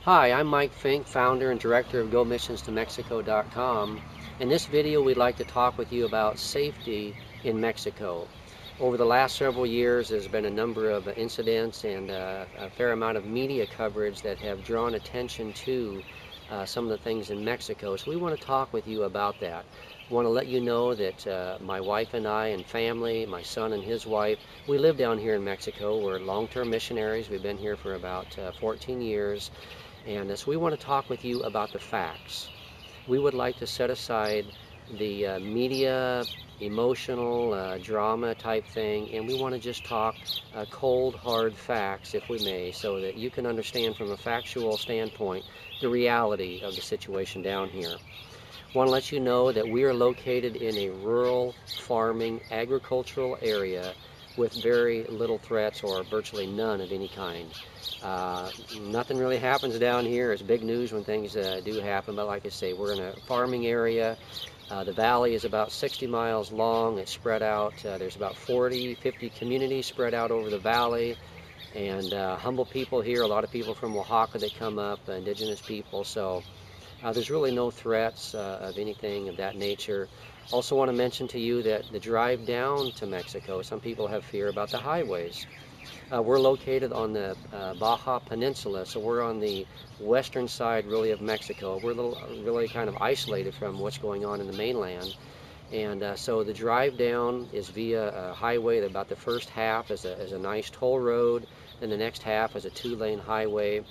Hi, I'm Mike Fink, founder and director of GoMissionsToMexico.com. In this video, we'd like to talk with you about safety in Mexico. Over the last several years, there's been a number of incidents and a fair amount of media coverage that have drawn attention to some of the things in Mexico. So we want to talk with you about that. I want to let you know that my wife and I and family, my son and his wife, we live down here in Mexico. We're long-term missionaries. We've been here for about 14 years. And so we want to talk with you about the facts. We would like to set aside the media, emotional, drama type thing, and we want to just talk cold, hard facts, if we may, so that you can understand from a factual standpoint the reality of the situation down here. I want to let you know that we are located in a rural, farming, agricultural area with very little threats or virtually none of any kind. Nothing really happens down here. It's big news when things do happen, but like I say, we're in a farming area. The valley is about 60 miles long. It's spread out. There's about 40, 50 communities spread out over the valley, and humble people here, a lot of people from Oaxaca that come up, indigenous people. So there's really no threats of anything of that nature. Also want to mention to you that the drive down to Mexico, some people have fear about the highways. We're located on the Baja Peninsula, so we're on the western side really of Mexico. We're really kind of isolated from what's going on in the mainland. And so the drive down is via a highway. About the first half is a nice toll road, and the next half is a two-lane highway.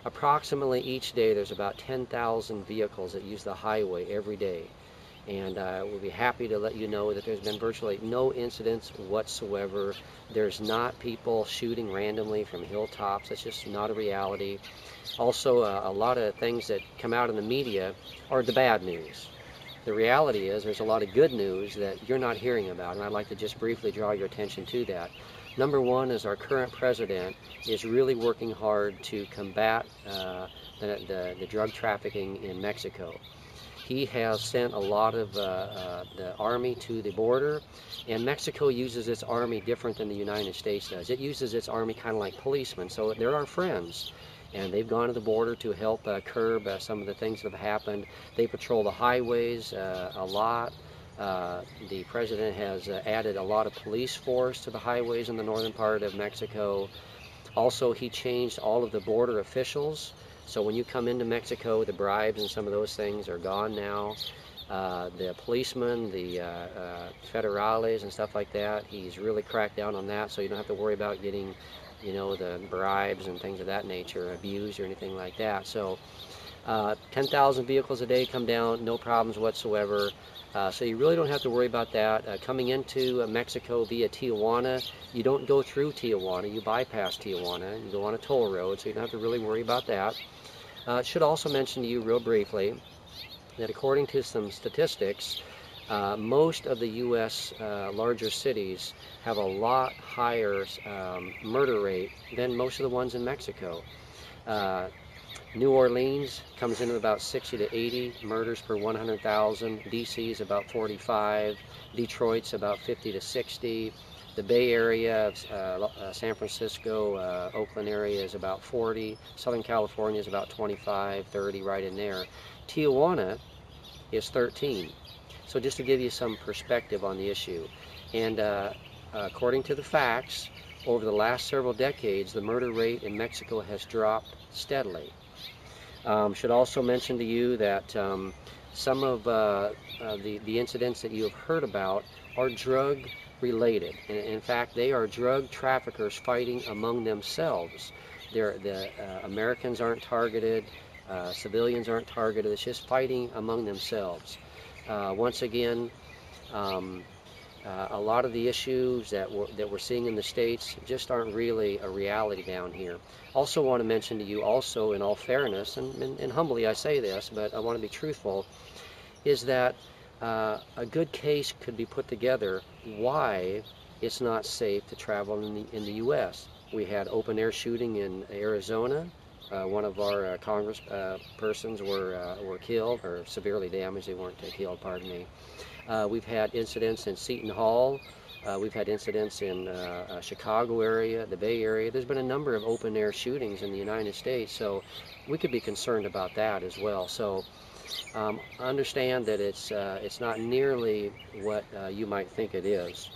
Approximately each day there's about 10,000 vehicles that use the highway every day. And we'll be happy to let you know that there's been virtually no incidents whatsoever. There's not people shooting randomly from hilltops. That's just not a reality. Also, a lot of things that come out in the media are the bad news. The reality is there's a lot of good news that you're not hearing about, and I'd like to just briefly draw your attention to that. Number one is our current president is really working hard to combat the drug trafficking in Mexico. He has sent a lot of the army to the border, and Mexico uses its army different than the United States does. It uses its army kind of like policemen, so they're our friends. And they've gone to the border to help curb some of the things that have happened. They patrol the highways a lot. The president has added a lot of police force to the highways in the northern part of Mexico. Also, he changed all of the border officials. So when you come into Mexico, the bribes and some of those things are gone now. The policemen, the federales and stuff like that, he's really cracked down on that, so you don't have to worry about getting, you know, the bribes and things of that nature, abused or anything like that. So 10,000 vehicles a day come down, no problems whatsoever. So you really don't have to worry about that. Coming into Mexico via Tijuana, you don't go through Tijuana, you bypass Tijuana, you go on a toll road, so you don't have to really worry about that. Should also mention to you real briefly that according to some statistics, most of the U.S. Larger cities have a lot higher murder rate than most of the ones in Mexico. New Orleans comes in at about 60 to 80 murders per 100,000. D.C. is about 45. Detroit's about 50 to 60. The Bay Area, San Francisco, Oakland area is about 40. Southern California is about 25, 30, right in there. Tijuana is 13. So just to give you some perspective on the issue. And according to the facts, over the last several decades, the murder rate in Mexico has dropped steadily. Should also mention to you that some of the incidents that you have heard about are drug related. In fact, they are drug traffickers fighting among themselves. The Americans aren't targeted, civilians aren't targeted, it's just fighting among themselves. Once again, a lot of the issues that we're seeing in the States just aren't really a reality down here. Also want to mention to you, also in all fairness, and humbly I say this, but I want to be truthful, is that a good case could be put together why it's not safe to travel in the U.S. We had open air shooting in Arizona. One of our Congress persons were killed or severely damaged. They weren't killed, pardon me. We've had incidents in Seton Hall We've had incidents in Chicago area, the Bay Area. There's been a number of open-air shootings in the United States, so we could be concerned about that as well. So understand that it's not nearly what you might think it is.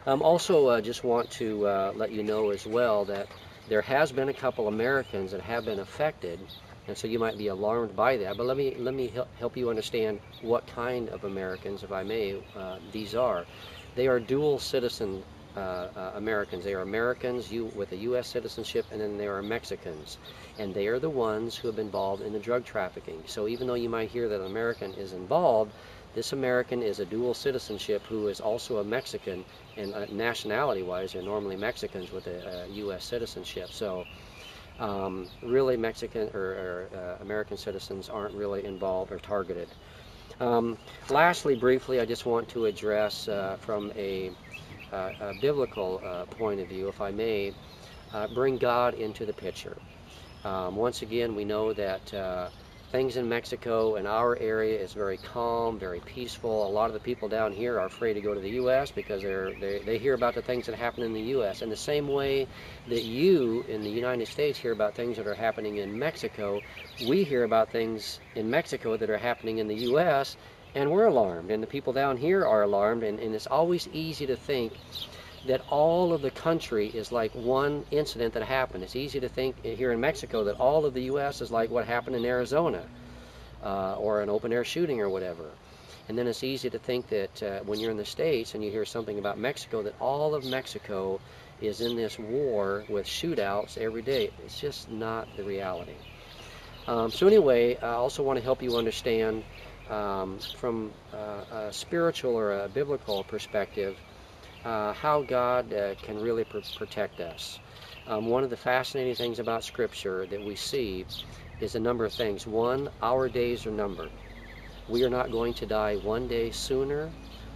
Also, just want to let you know as well that there has been a couple Americans that have been affected, and so you might be alarmed by that. But let me help you understand what kind of Americans, if I may, these are. They are dual citizen Americans. They are Americans with a U.S. citizenship, and then they are Mexicans. And they are the ones who have been involved in the drug trafficking. So even though you might hear that an American is involved, this American is a dual citizenship who is also a Mexican, and nationality-wise, they're normally Mexicans with a U.S. citizenship. So really Mexican or American citizens aren't really involved or targeted. Lastly, briefly, I just want to address from a biblical point of view, if I may, bring God into the picture. Once again, we know that things in Mexico and our area is very calm, very peaceful. A lot of the people down here are afraid to go to the U.S. because they hear about the things that happen in the U.S. In the same way that you in the United States hear about things that are happening in Mexico, we hear about things in Mexico that are happening in the U.S., and we're alarmed, and the people down here are alarmed, and it's always easy to think that all of the country is like one incident that happened. It's easy to think here in Mexico that all of the U.S. is like what happened in Arizona, or an open-air shooting or whatever. And then it's easy to think that when you're in the States and you hear something about Mexico, that all of Mexico is in this war with shootouts every day. It's just not the reality. So anyway, I also want to help you understand from a spiritual or a biblical perspective how God can really protect us. One of the fascinating things about Scripture that we see is a number of things. One, our days are numbered. We are not going to die one day sooner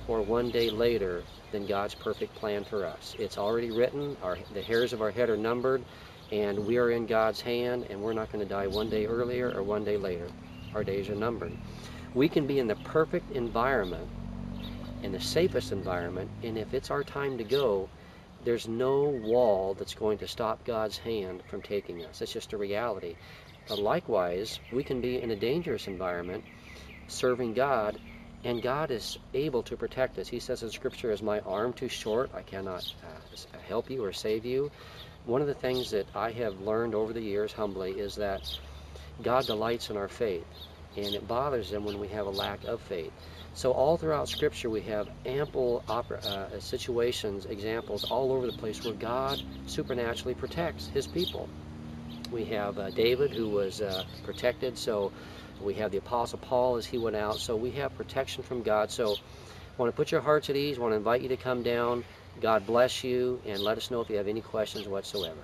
or one day later than God's perfect plan for us. It's already written. The hairs of our head are numbered, and we are in God's hand, and we're not going to die one day earlier or one day later. Our days are numbered. We can be in the perfect environment, in the safest environment, and if it's our time to go, there's no wall that's going to stop God's hand from taking us. It's just a reality. But likewise, we can be in a dangerous environment serving God, and God is able to protect us. He says in Scripture, "Is my arm too short? I cannot help you or save you." One of the things that I have learned over the years humbly is that God delights in our faith, and it bothers him when we have a lack of faith. So all throughout Scripture we have ample situations, examples all over the place where God supernaturally protects his people. We have David, who was protected. So we have the Apostle Paul as he went out. So we have protection from God. So I want to put your hearts at ease. I want to invite you to come down. God bless you, and let us know if you have any questions whatsoever.